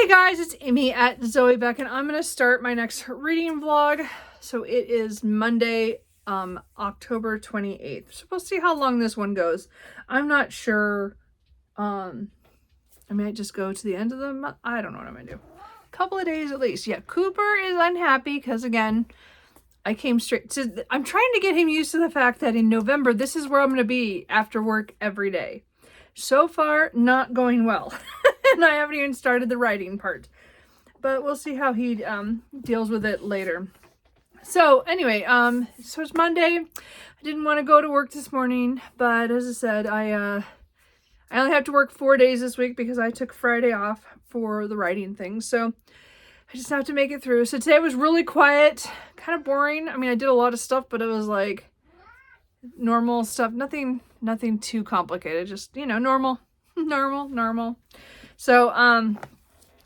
Hey guys, it's Amy at Zoe Beck, and I'm going to start my next reading vlog. So it is Monday, October 28th. So we'll see how long this one goes. I'm not sure. I might just go to the end of the month. I don't know what I'm going to do. A couple of days at least. Yeah, Cooper is unhappy because, again, I came straight to... I'm trying to get him used to the fact that in November, this is where I'm going to be after work every day. So far, not going well. And I haven't even started the writing part. But we'll see how he deals with it later. So anyway, so it's Monday. I didn't want to go to work this morning. But as I said, I only have to work 4 days this week because I took Friday off for the writing thing. So I just have to make it through. So today was really quiet. Kind of boring. I mean, I did a lot of stuff, but it was like normal stuff. Nothing too complicated. Just, you know, normal. So,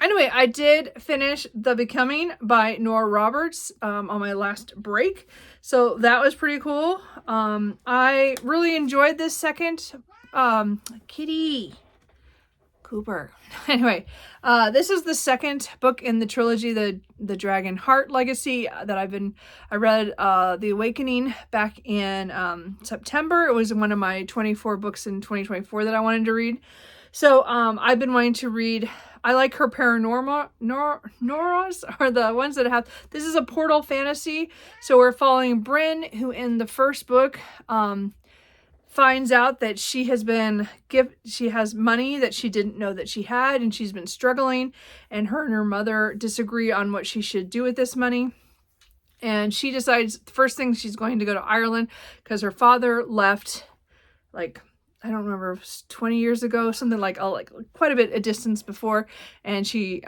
anyway, I did finish The Becoming by Nora Roberts on my last break. So that was pretty cool. I really enjoyed this second kitty Cooper. Anyway, this is the second book in the trilogy, the Dragon Heart Legacy that I read The Awakening back in September. It was one of my 24 books in 2024 that I wanted to read. So I've been wanting to read, I like her paranormal, Noras are the ones that have, this is a portal fantasy. So we're following Bryn, who in the first book finds out that she has money that she didn't know that she had, and she's been struggling, and her mother disagree on what she should do with this money. And she decides the first thing she's going to go to Ireland because her father left, like, I don't remember, it was 20 years ago, something like quite a bit a distance before, and she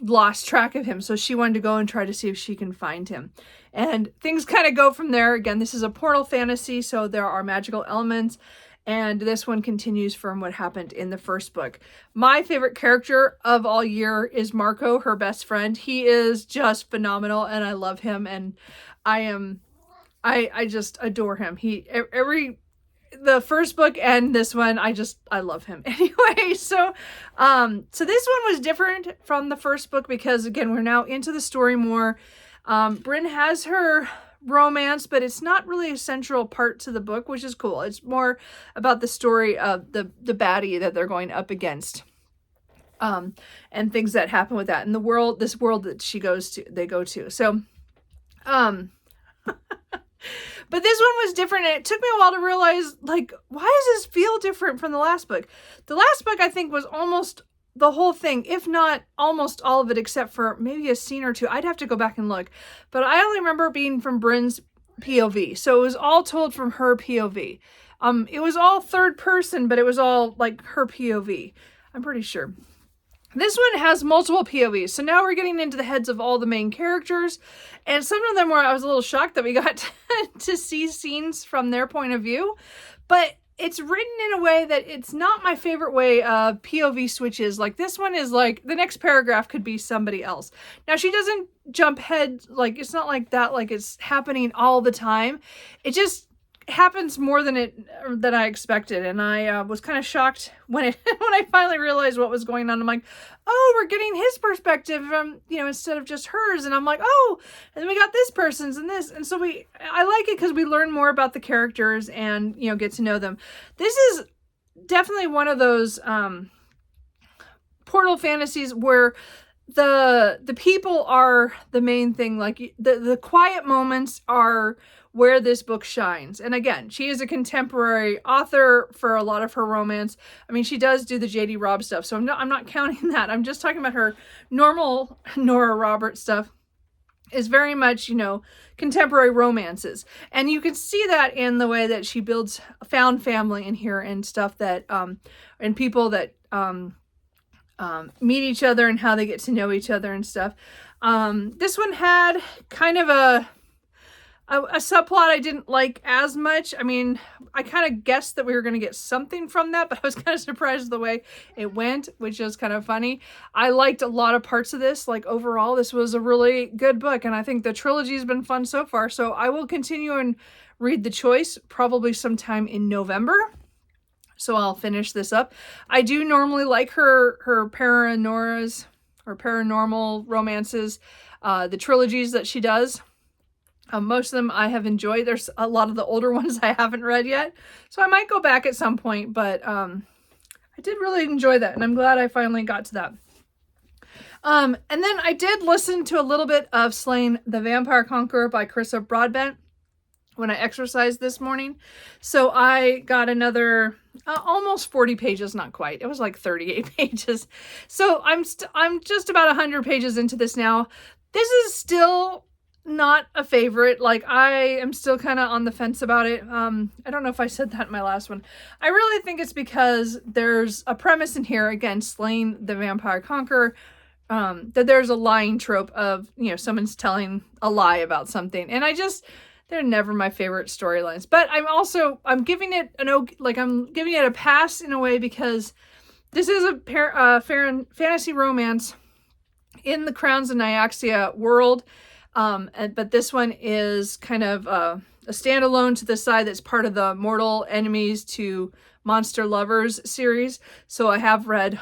lost track of him. So she wanted to go and try to see if she can find him. And things kind of go from there. Again, this is a portal fantasy, so there are magical elements, and this one continues from what happened in the first book. My favorite character of all year is Marco, her best friend. He is just phenomenal, and I love him, and I just adore him. The first book and this one, I love him. Anyway, so this one was different from the first book because, again, we're now into the story more. Bryn has her romance, but it's not really a central part to the book, which is cool. It's more about the story of the baddie that they're going up against. And things that happen with that in this world that they go to. So, but this one was different, and it took me a while to realize, like, why does this feel different from the last book? The last book, I think, was almost the whole thing, if not almost all of it, except for maybe a scene or two. I'd have to go back and look. But I only remember it being from Bryn's POV. So it was all told from her POV. It was all third person, but it was all, like, her POV. I'm pretty sure. This one has multiple POVs, so now we're getting into the heads of all the main characters, and some of them I was a little shocked that we got to see scenes from their point of view, but it's written in a way that it's not my favorite way of POV switches. Like, this one is like, the next paragraph could be somebody else. Now, she doesn't jump head, like, it's not like that, like it's happening all the time. It just happens more than I expected, and I was kind of shocked when I finally realized what was going on. I'm like, oh, we're getting his perspective from, you know, instead of just hers, and I'm like, oh, and then we got this person's and this, and so I like it because we learn more about the characters and, you know, get to know them. This is definitely one of those portal fantasies where the people are the main thing. Like, the quiet moments are where this book shines. And again, she is a contemporary author for a lot of her romance. I mean, she does do the J.D. Robb stuff, so I'm not counting that. I'm just talking about her normal Nora Roberts stuff is very much, you know, contemporary romances. And you can see that in the way that she builds found family in here and stuff that, and people that meet each other and how they get to know each other and stuff. This one had kind of a subplot I didn't like as much. I mean, I kind of guessed that we were going to get something from that, but I was kind of surprised the way it went, which is kind of funny. I liked a lot of parts of this. Like, overall, this was a really good book, and I think the trilogy has been fun so far. So I will continue and read The Choice probably sometime in November. So I'll finish this up. I do normally like her Paranora's or paranormal romances, the trilogies that she does. Most of them I have enjoyed. There's a lot of the older ones I haven't read yet, so I might go back at some point, but I did really enjoy that, and I'm glad I finally got to that. And then I did listen to a little bit of Slaying the Vampire Conqueror by Carissa Broadbent when I exercised this morning. So I got another almost 40 pages, not quite. It was like 38 pages. So I'm just about 100 pages into this now. This is still not a favorite. Like, I am still kind of on the fence about it. I don't know if I said that in my last one. I really think it's because there's a premise in here, again, Slaying the Vampire Conqueror, that there's a lying trope of, you know, someone's telling a lie about something. And they're never my favorite storylines. But I'm giving it I'm giving it a pass in a way, because this is a fantasy romance in the Crowns of Nyaxia world. But this one is kind of a standalone to the side that's part of the Mortal Enemies to Monster Lovers series. So I have read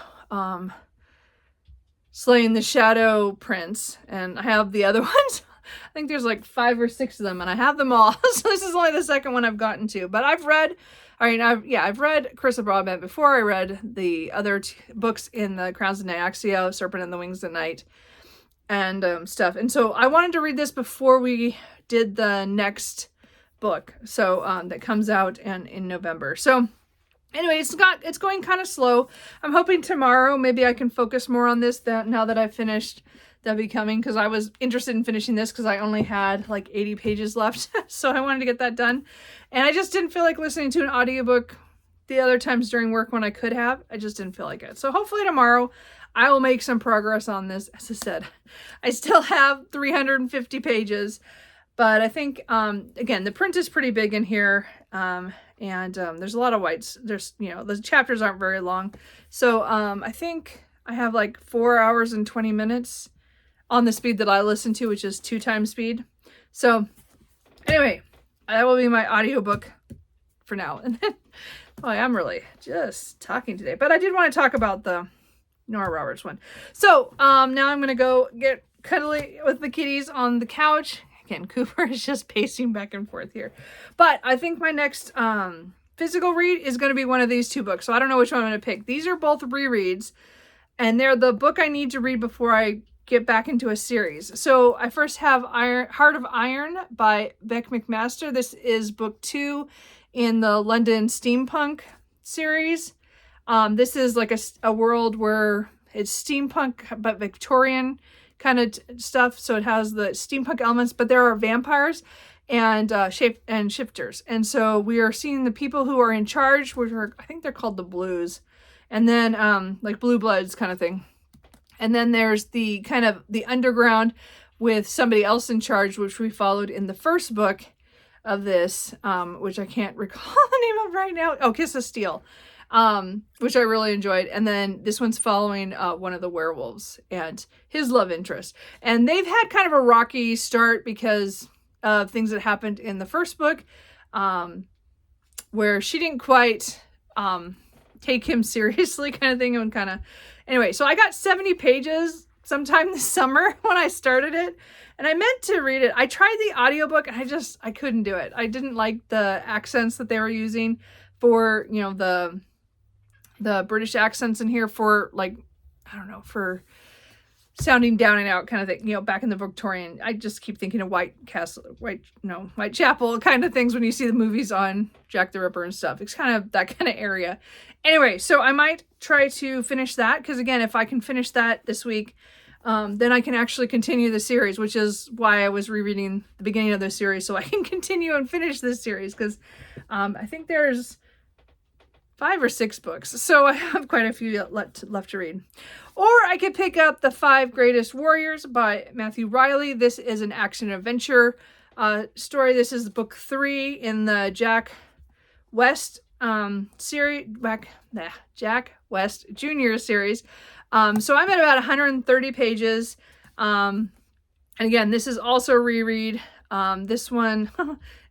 Slaying the Shadow Prince, and I have the other ones. I think there's like 5 or 6 of them, and I have them all. So this is only the second one I've gotten to. But I've read Carissa Broadbent before. I read the other books in the Crowns of Nyaxia, Serpent and the Wings of Night, and stuff. And so I wanted to read this before we did the next book, so that comes out in November. So anyway, it's going kind of slow. I'm hoping tomorrow maybe I can focus more on this now that I've finished The Becoming, because I was interested in finishing this because I only had like 80 pages left. So I wanted to get that done. And I just didn't feel like listening to an audiobook the other times during work when I could have. I just didn't feel like it. So hopefully tomorrow I will make some progress on this. As I said, I still have 350 pages, but I think, again, the print is pretty big in here. And there's a lot of whites. The chapters aren't very long. So I think I have like 4 hours and 20 minutes on the speed that I listen to, which is 2 times speed. So anyway, that will be my audiobook for now. And then, boy, I'm really just talking today. But I did want to talk about the Nora Roberts one. So now I'm going to go get cuddly with the kitties on the couch. Again, Cooper is just pacing back and forth here. But I think my next physical read is going to be one of these 2 books. So I don't know which one I'm going to pick. These are both rereads, and they're the book I need to read before I get back into a series. So I first have Heart of Iron by Beck McMaster. This is book 2 in the London Steampunk series. This is like a world where it's steampunk but Victorian kind of stuff. So it has the steampunk elements, but there are vampires and shifters. And so we are seeing the people who are in charge, which are, I think they're called the Blues. And then like Blue Bloods kind of thing. And then there's the kind of the underground with somebody else in charge, which we followed in the first book of this, which I can't recall the name of right now. Oh, Kiss of Steel, which I really enjoyed. And then this one's following one of the werewolves and his love interest. And they've had kind of a rocky start because of things that happened in the first book, where she didn't quite take him seriously kind of thing. And kind of, anyway, so I got 70 pages sometime this summer when I started it, and I meant to read it. I tried the audiobook and I couldn't do it. I didn't like the accents that they were using for, the British accents in here for, like, I don't know, for sounding down and out kind of thing, back in the Victorian. I just keep thinking of Whitechapel kind of things when you see the movies on Jack the Ripper and stuff. It's kind of that kind of area. Anyway, so I might try to finish that, because again, if I can finish that this week, then I can actually continue the series, which is why I was rereading the beginning of the series, so I can continue and finish this series, because I think there's 5 or 6 books, so I have quite a few left to read. Or I could pick up The 5 Greatest Warriors by Matthew Riley. This is an action-adventure story. This is book 3 in the Jack West series, Jack West Jr. series. So I'm at about 130 pages. And again, this is also a reread. This one,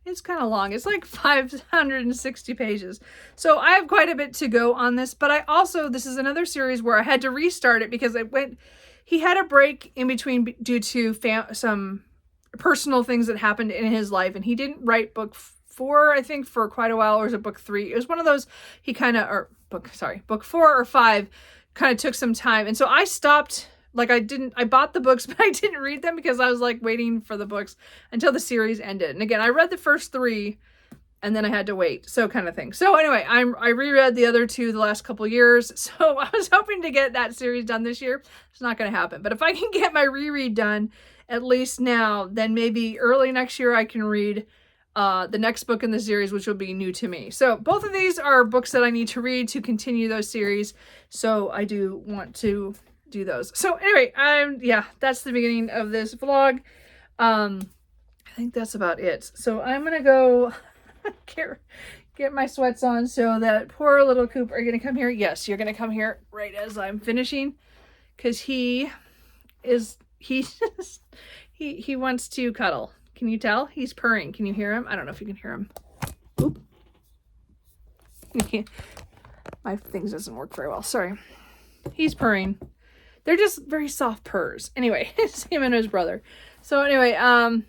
it's kind of long. It's like 560 pages. So I have quite a bit to go on this, but this is another series where I had to restart it because it went he had a break in between due to some personal things that happened in his life, and he didn't write book 4, I think, for quite a while, or was it book 3? It was one of those, he kind of, or book 4 or 5 kind of took some time. And so I stopped, like I bought the books, but I didn't read them because I was like waiting for the books until the series ended. And again, I read the first 3 and then I had to wait, so kind of thing. So anyway, I reread the other 2 the last couple years. So I was hoping to get that series done this year. It's not going to happen. But if I can get my reread done, at least now, then maybe early next year I can read the next book in the series, which will be new to me. So both of these are books that I need to read to continue those series. So I do want to do those. So anyway, yeah, that's the beginning of this vlog. I think that's about it. So I'm going to go get my sweats on so that poor little Coop, are you going to come here? Yes, you're going to come here right as I'm finishing, because he wants to cuddle. Can you tell? He's purring. Can you hear him? I don't know if you can hear him. Oop. You can't. My things doesn't work very well. Sorry. He's purring. They're just very soft purrs. Anyway, it's him and his brother. So anyway, I'm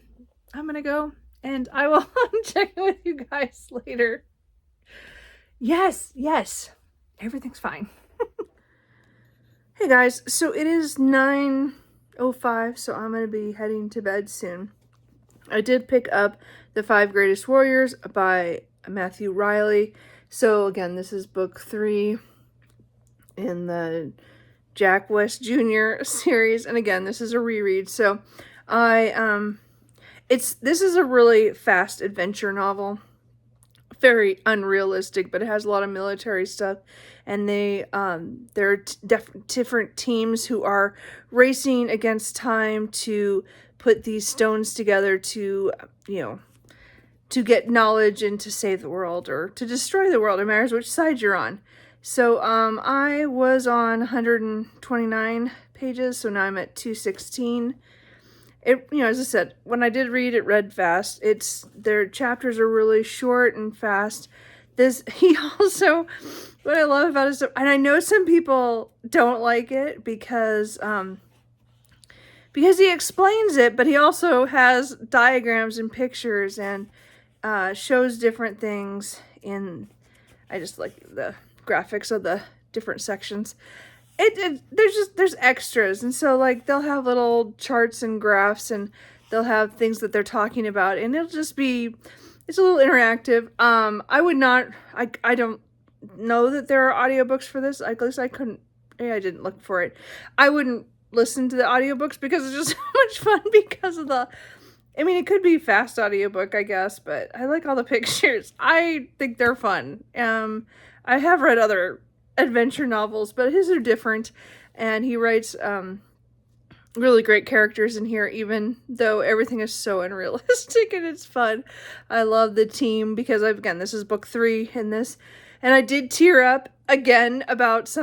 gonna go and I will check in with you guys later. Yes. Everything's fine. Hey guys, so it is 9:05, so I'm gonna be heading to bed soon. I did pick up The 5 Greatest Warriors by Matthew Riley. So again, this is book 3 in the Jack West Jr. series. And again, this is a reread. So this is a really fast adventure novel. Very unrealistic, but it has a lot of military stuff. And there are different teams who are racing against time to put these stones together to, to get knowledge and to save the world or to destroy the world. It matters which side you're on. So I was on 129 pages, so now I'm at 216. As I said, when I did read, it read fast. Their chapters are really short and fast. He also, what I love about it, and I know some people don't like it because he explains it, but he also has diagrams and pictures and shows different things I just like the graphics of the different sections. There's extras, and so like they'll have little charts and graphs, and they'll have things that they're talking about, and it's a little interactive. I don't know that there are audiobooks for this. At least I didn't look for it. I wouldn't listen to the audiobooks because it's just so much fun because of it could be fast audiobook, I guess, but I like all the pictures. I think they're fun. I have read other adventure novels, but his are different, and he writes really great characters in here, even though everything is so unrealistic, and it's fun. I love the team because this is book 3 in this, and I did tear up again about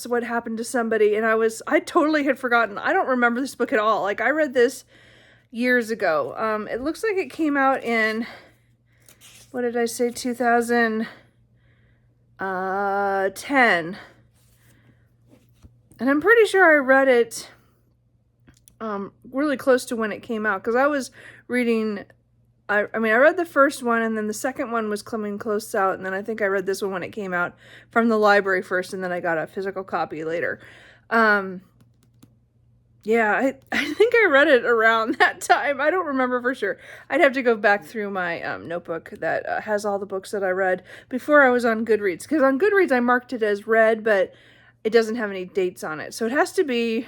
what happened to somebody, and I totally had forgotten. I don't remember this book at all. Like, I read this years ago. It looks like it came out in, what did I say, 2010. And I'm pretty sure I read it really close to when it came out, because I was reading, I read the first one, and then the second one was coming close out, and then I think I read this one when it came out from the library first, and then I got a physical copy later. Yeah, I think I read it around that time. I don't remember for sure. I'd have to go back through my notebook that has all the books that I read before I was on Goodreads. Because on Goodreads, I marked it as read, but it doesn't have any dates on it. So it has to be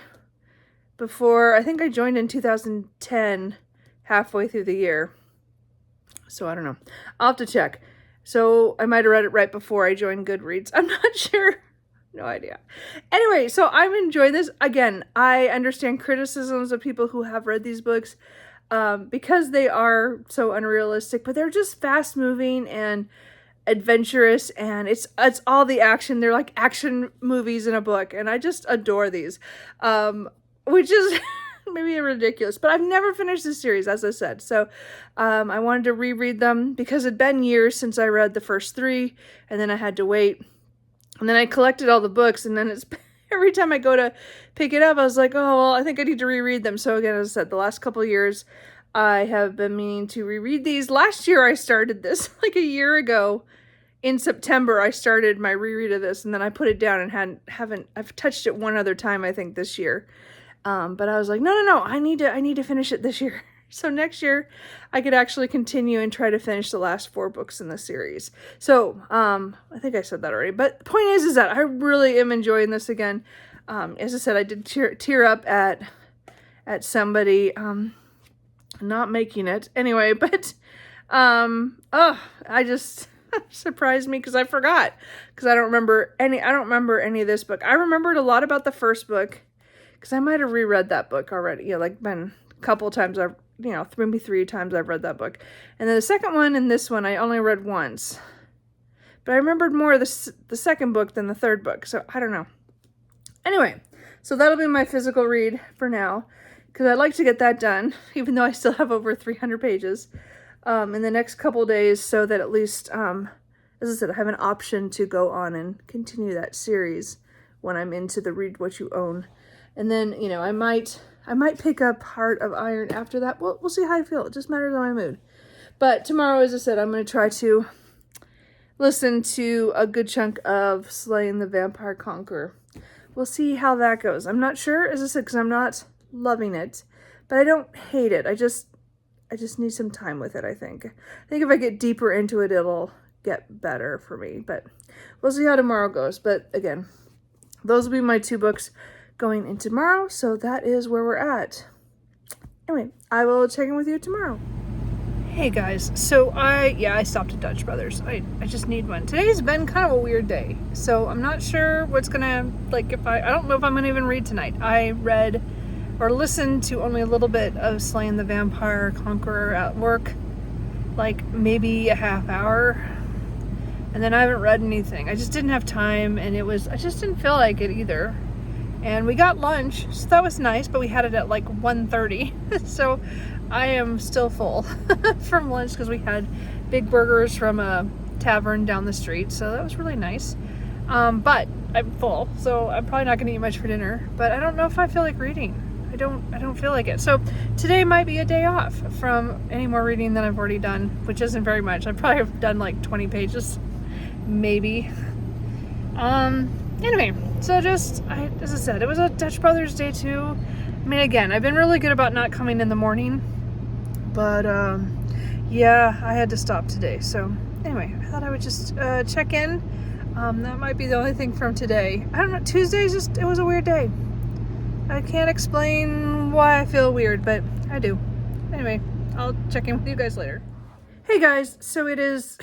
before, I think I joined in 2010, halfway through the year. So I don't know. I'll have to check. So I might have read it right before I joined Goodreads. I'm not sure. No idea. Anyway, so I'm enjoying this. Again, I understand criticisms of people who have read these books because they are so unrealistic, but they're just fast moving and adventurous, and it's all the action. They're like action movies in a book, and I just adore these, which is maybe ridiculous, but I've never finished this series, as I said. So I wanted to reread them because it'd been years since I read the first 3, and then I had to wait. And then I collected all the books, and then it's every time I go to pick it up, I was like, oh, well, I think I need to reread them. So again, as I said, the last couple of years, I have been meaning to reread these. Last year, I started this like a year ago. In September, I started my reread of this, and then I put it down and I've touched it one other time, I think, this year. But I was like, no, I need to finish it this year. So next year, I could actually continue and try to finish the last 4 books in the series. So, I think I said that already. But the point is that I really am enjoying this again. As I said, I did tear up at somebody not making it. Anyway, but, I just... surprised me because I forgot, because I don't remember any of this book. I remembered a lot about the first book because I might have reread that book already. Yeah, like been a couple times. I've, maybe 3 times I've read that book. And then the second one and this one I only read once, but I remembered more of the second book than the third book. So I don't know. Anyway, so that'll be my physical read for now, because I'd like to get that done, even though I still have over 300 pages. In the next couple days, so that at least, as I said, I have an option to go on and continue that series when I'm into the Read What You Own. And then, I might pick up Heart of Iron after that. We'll see how I feel. It just matters on my mood. But tomorrow, as I said, I'm going to try to listen to a good chunk of Slaying the Vampire Conqueror. We'll see how that goes. I'm not sure, as I said, because I'm not loving it, but I don't hate it. I just need some time with it, I think. I think if I get deeper into it, it'll get better for me. But we'll see how tomorrow goes. But again, those will be my 2 books going in tomorrow. So that is where we're at. Anyway, I will check in with you tomorrow. Hey guys, so I stopped at Dutch Brothers. I just need one. Today's been kind of a weird day. So I'm not sure what's gonna, I don't know if I'm gonna even read tonight. I read or listened to only a little bit of Slaying the Vampire Conqueror at work, like maybe a half hour, and then I haven't read anything. I just didn't have time, and I just didn't feel like it either. And we got lunch, so that was nice, but we had it at like 1:30, so I am still full from lunch because we had big burgers from a tavern down the street, so that was really nice. But I'm full, so I'm probably not going to eat much for dinner, but I don't know if I feel like reading. I don't feel like it. So today might be a day off from any more reading than I've already done, which isn't very much. I probably have done like 20 pages, maybe. Anyway, so as I said, it was a Dutch Brothers day too. I mean, again, I've been really good about not coming in the morning, but yeah, I had to stop today. So anyway, I thought I would just check in. That might be the only thing from today. I don't know. Tuesday's it was a weird day. I can't explain why I feel weird, but I do. Anyway, I'll check in with you guys later. Hey guys, so it is...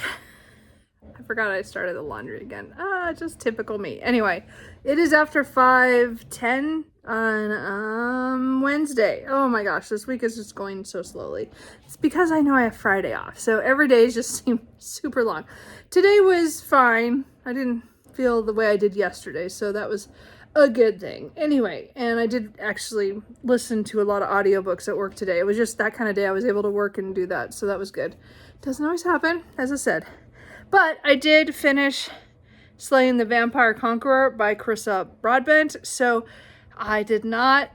I forgot I started the laundry again. Just typical me. Anyway, it is after 5:10 on Wednesday. Oh my gosh, this week is just going so slowly. It's because I know I have Friday off, so every day just seems super long. Today was fine. I didn't feel the way I did yesterday, so that was a good thing. Anyway, and I did actually listen to a lot of audiobooks at work today. It was just that kind of day I was able to work and do that, so that was good. Doesn't always happen, as I said. But I did finish Slaying the Vampire Conqueror by Carissa Broadbent, so I did not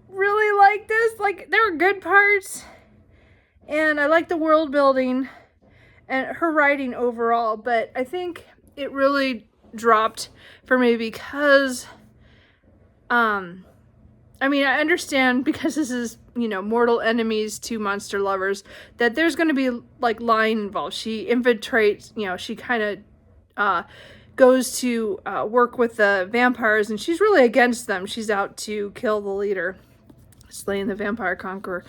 really like this. Like, there were good parts, and I like the world building and her writing overall, but I think it really dropped for me because I mean, I understand because this is, mortal enemies to monster lovers, that there's going to be like lying involved. She infiltrates, she kind of goes to work with the vampires, and she's really against them. She's out to kill the leader, Slaying the Vampire Conqueror.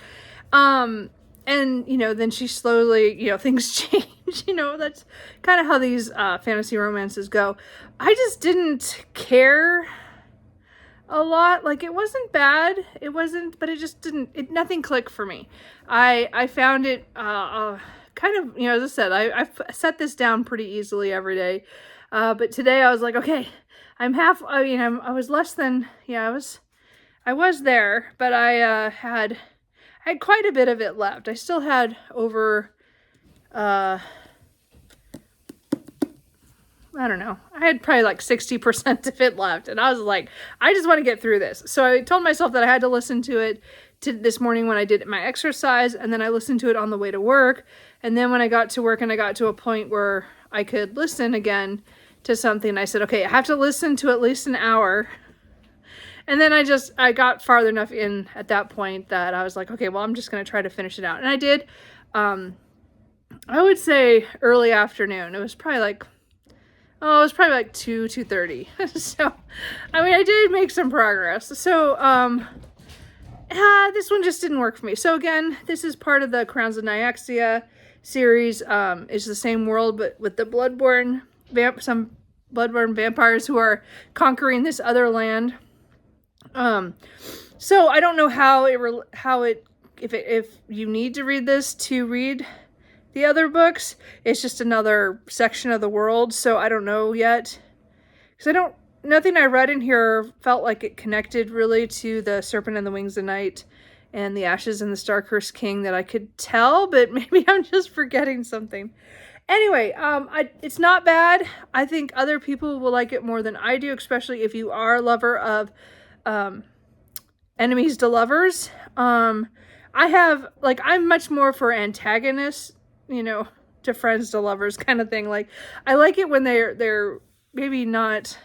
And, then she slowly, things change. That's kind of how these fantasy romances go. I just didn't care a lot. Like, it wasn't bad. It wasn't, but it just didn't, nothing clicked for me. I found it kind of, as I said, I've set this down pretty easily every day. But today I was like, okay, I was less than, I was there, but I had quite a bit of it left. I still had over, I don't know. I had probably like 60% of it left. And I was like, I just want to get through this. So I told myself that I had to listen to it this morning when I did my exercise. And then I listened to it on the way to work. And then when I got to work and I got to a point where I could listen again to something, I said, okay, I have to listen to at least an hour. And then I got farther enough in at that point that I was like, okay, well, I'm just going to try to finish it out. And I did, I would say early afternoon. It was probably like 2:30. So, I mean, I did make some progress. So, this one just didn't work for me. So again, this is part of the Crowns of Nyaxia series. It's the same world, but with the some bloodborne vampires who are conquering this other land. So I don't know if you need to read this to read the other books. It's just another section of the world. So I don't know yet, because nothing I read in here felt like it connected really to the Serpent and the Wings of Night and the Ashes and the Star-Cursed King that I could tell, but maybe I'm just forgetting something. Anyway, it's not bad. I think other people will like it more than I do, especially if you are a lover of enemies to lovers. I'm much more for antagonists, to friends to lovers kind of thing. Like, I like it when they're maybe not,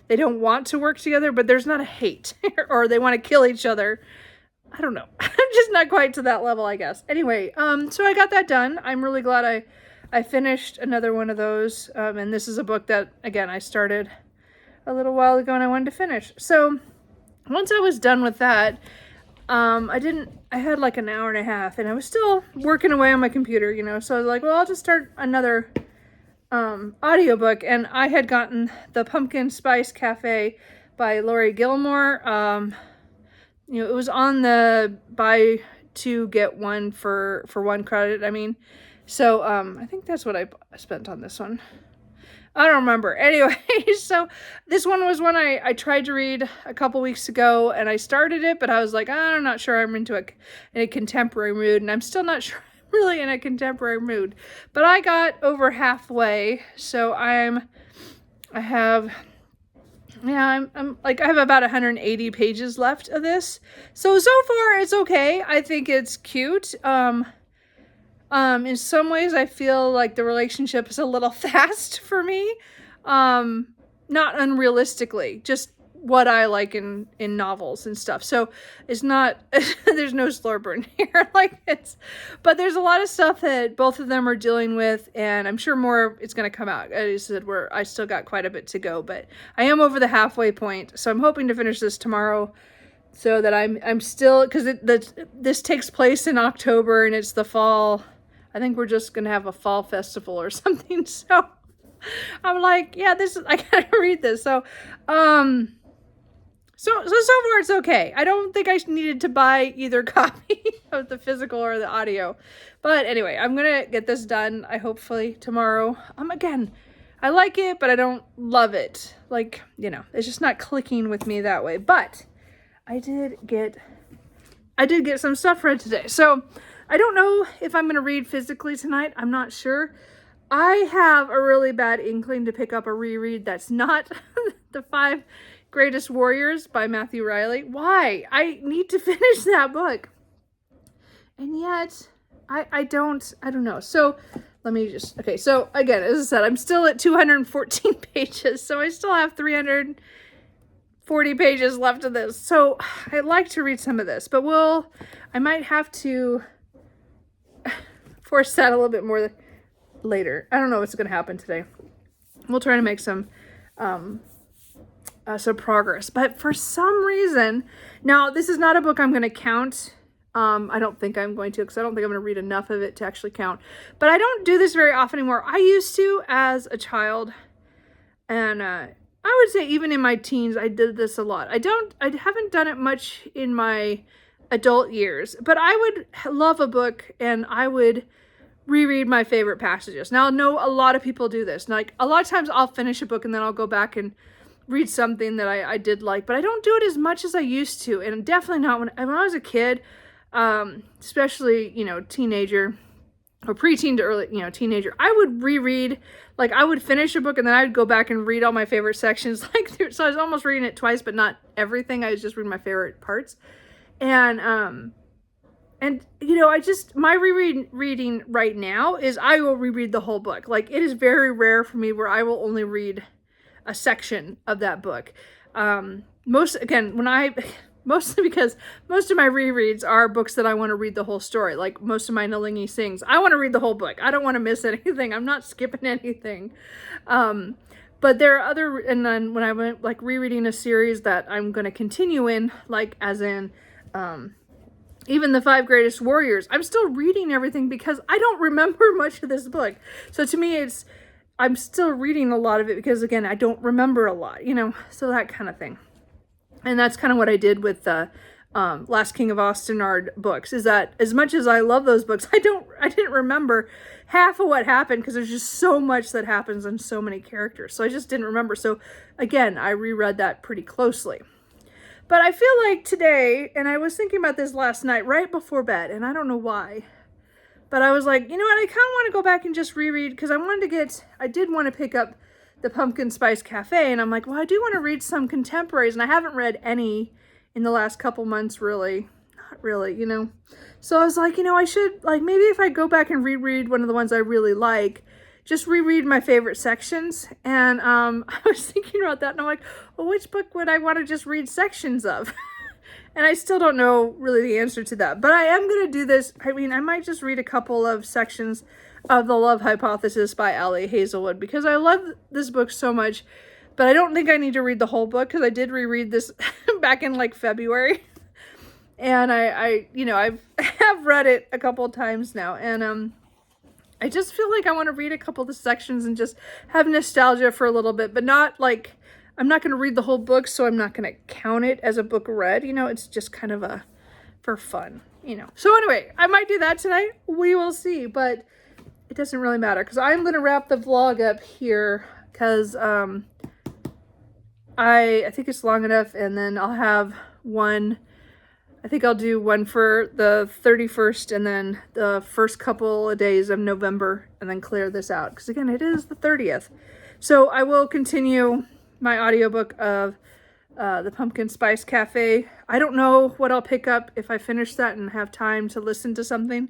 they don't want to work together, but there's not a hate or they want to kill each other. I don't know. I'm just not quite to that level, I guess. Anyway, so I got that done. I'm really glad I finished another one of those. And this is a book that, again, I started a little while ago and I wanted to finish. So once I was done with that, I had like an hour and a half and I was still working away on my computer, so I was like, well, I'll just start another audiobook. And I had gotten The Pumpkin Spice Cafe by Laurie Gilmore. It was on the buy two get one for one credit. So I think that's what I spent on this one. I don't remember. Anyway, so this one was one I tried to read a couple weeks ago, and I started it, but I was like, I'm not sure I'm in a contemporary mood, and I'm still not sure I'm really in a contemporary mood. But I got over halfway, so I have about 180 pages left of this. So far it's okay. I think it's cute. In some ways I feel like the relationship is a little fast for me. Not unrealistically, just what I like in novels and stuff. So it's not, there's no slow burn here. But there's a lot of stuff that both of them are dealing with, and I'm sure more it's going to come out. As I said, I still got quite a bit to go, but I am over the halfway point. So I'm hoping to finish this tomorrow, so that I'm still, because this takes place in October and it's the fall. I think we're just going to have a fall festival or something. So I'm like, yeah, I gotta read this. So far it's okay. I don't think I needed to buy either copy of the physical or the audio. But anyway, I'm going to get this done. Hopefully tomorrow. Again, I like it, but I don't love it. It's just not clicking with me that way. But I did get some stuff read today. So I don't know if I'm going to read physically tonight. I'm not sure. I have a really bad inkling to pick up a reread that's not The 5 Greatest Warriors by Matthew Riley. Why? I need to finish that book. And yet, I don't know. So let me okay. So again, as I said, I'm still at 214 pages. So I still have 340 pages left of this. So I'd like to read some of this, but I might have to force that a little bit more later. I don't know what's going to happen today. We'll try to make some progress. But for some reason, now this is not a book I'm going to count. I don't think I'm going to, because I don't think I'm going to read enough of it to actually count. But I don't do this very often anymore. I used to as a child, and I would say even in my teens, I did this a lot. I haven't done it much in my adult years, but I would love a book and I would reread my favorite passages. Now, I know a lot of people do this. A lot of times I'll finish a book and then I'll go back and read something that I did like, but I don't do it as much as I used to. And definitely not when I was a kid, especially, teenager. or preteen to early, teenager, I would reread, like I would finish a book and then I'd go back and read all my favorite sections. So I was almost reading it twice, but not everything. I was just reading my favorite parts. And my reading right now is I will reread the whole book. Like, it is very rare for me where I will only read a section of that book. Mostly because most of my rereads are books that I want to read the whole story. Like most of my Nalini Sings, I want to read the whole book. I don't want to miss anything. I'm not skipping anything. But there are other, and then when I went like rereading a series that I'm going to continue in, like as in, even the 5 Greatest Warriors, I'm still reading everything because I don't remember much of this book. So to me, I'm still reading a lot of it because, again, I don't remember a lot, so that kind of thing. And that's kind of what I did with the Last King of Ostenard books, is that as much as I love those books, I didn't remember half of what happened because there's just so much that happens and so many characters. So I just didn't remember. So again, I reread that pretty closely. But I feel like today, and I was thinking about this last night right before bed, and I don't know why, but I was like, you know what, I kind of want to go back and just reread, because I did want to pick up the Pumpkin Spice Cafe, and I'm like, well, I do want to read some contemporaries, and I haven't read any in the last couple months, really. Not really, So I was like, I should, like, maybe if I go back and reread one of the ones I really like, just reread my favorite sections. And I was thinking about that, and I'm like, well, which book would I want to just read sections of? And I still don't know really the answer to that. But I am going to do this. I mean, I might just read a couple of sections of The Love Hypothesis by Ali Hazelwood, because I love this book so much. But I don't think I need to read the whole book, because I did reread this back in like February. And I have read it a couple of times now. And I just feel like I want to read a couple of the sections and just have nostalgia for a little bit, but not like, I'm not going to read the whole book, so I'm not going to count it as a book read. It's just kind of for fun, So anyway, I might do that tonight. We will see, but it doesn't really matter, because I'm going to wrap the vlog up here, because I think it's long enough, and then I'll have one. I think I'll do one for the 31st and then the first couple of days of November, and then clear this out, because again, it is the 30th. So I will continue my audiobook of the Pumpkin Spice Cafe. I don't know what I'll pick up if I finish that and have time to listen to something.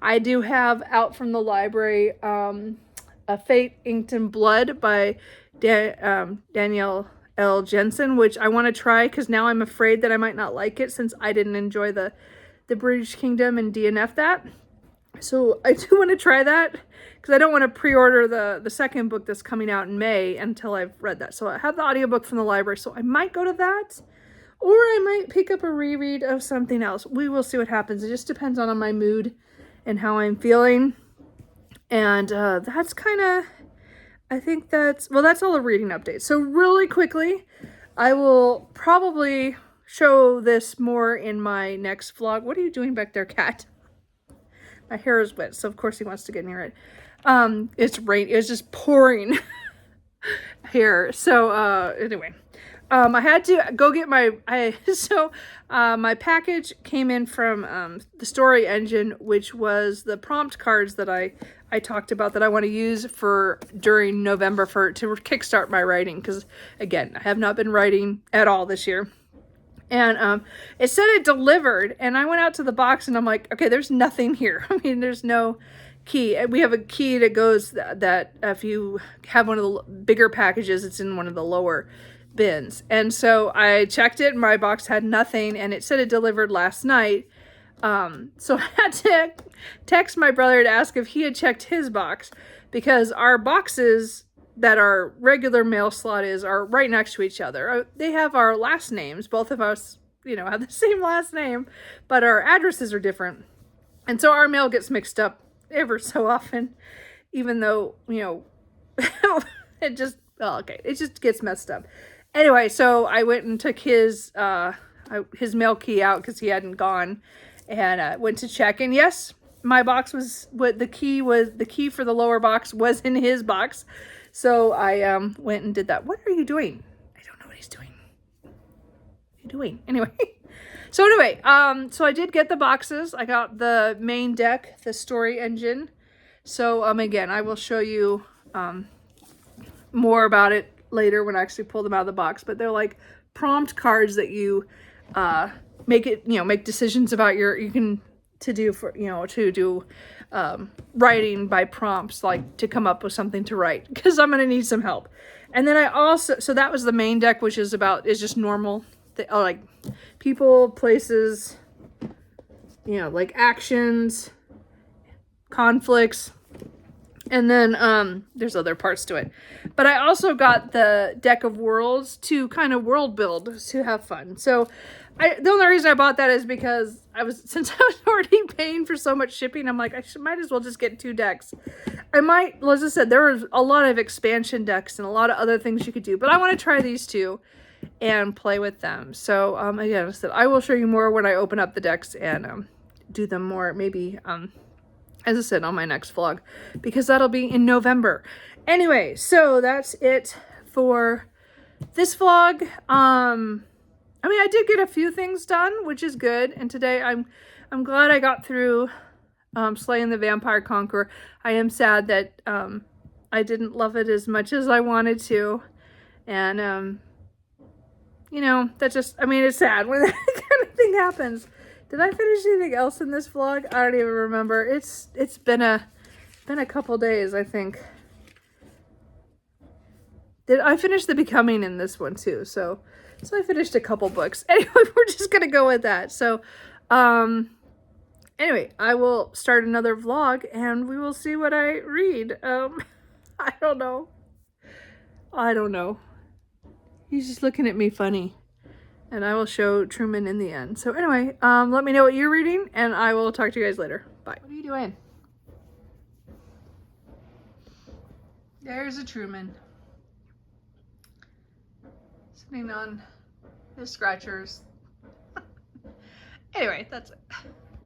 I do have out from the library A Fate Inked in Blood by Danielle L. Jensen, which I want to try, because now I'm afraid that I might not like it, since I didn't enjoy the British Kingdom and DNF that. So I do want to try that, because I don't want to pre-order the second book that's coming out in May until I've read that. So I have the audiobook from the library, so I might go to that, or I might pick up a reread of something else. We will see what happens. It just depends on my mood and how I'm feeling. And that's kind of, I think that's all the reading updates. So really quickly, I will probably show this more in my next vlog. What are you doing back there, cat? My hair is wet, so of course he wants to get near it. It's rain. It's just pouring here. So anyway, I had to go get my my package came in from the Story Engine, which was the prompt cards that I talked about that I want to use during November to kickstart my writing, because again, I have not been writing at all this year. And it said it delivered, and I went out to the box and I'm like, okay, there's nothing here. I mean, there's no key. We have a key that goes that if you have one of the bigger packages, it's in one of the lower bins. And so I checked it, and my box had nothing, and it said it delivered last night. So I had to text my brother to ask if he had checked his box, because our boxes that our regular mail slot are right next to each other. They have our last names. Both of us, have the same last name, but our addresses are different. And so our mail gets mixed up ever so often, even though, it just gets messed up. Anyway, so I went and took his mail key out, because he hadn't gone, and went to check. And yes, my box was the key for the lower box was in his box. So I went and did that. What are you doing? I don't know what he's doing. What are you doing? Anyway. So I did get the boxes. I got the main deck, the Story Engine, So again, I will show you more about it later when I actually pull them out of the box, but they're like prompt cards that you make decisions about to do writing by prompts, like to come up with something to write, because I'm going to need some help. And then I also, so that was the main deck, which is just normal, like people, places, like actions, conflicts, and then there's other parts to it. But I also got the deck of worlds to kind of world build, to have fun. So the only reason I bought that is because since I was already paying for so much shipping, I'm like, might as well just get 2 decks. As I said, there was a lot of expansion decks and a lot of other things you could do, but I want to try these 2 and play with them. So again, I will show you more when I open up the decks and do them more, maybe as I said, on my next vlog, because that'll be in November. Anyway, so that's it for this vlog. I mean, I did get a few things done, which is good. And today I'm glad I got through Slaying the Vampire Conqueror. I am sad that I didn't love it as much as I wanted to. And, that just, I mean, it's sad when that kind of thing happens. Did I finish anything else in this vlog? I don't even remember. It's been a couple days, I think. I finished The Becoming in this one too, so I finished a couple books. Anyway, we're just gonna go with that. So, anyway, I will start another vlog and we will see what I read. I don't know. He's just looking at me funny. And I will show Truman in the end. So anyway, let me know what you're reading, and I will talk to you guys later. Bye. What are you doing? There's a Truman. Sitting on his scratchers. Anyway, that's it.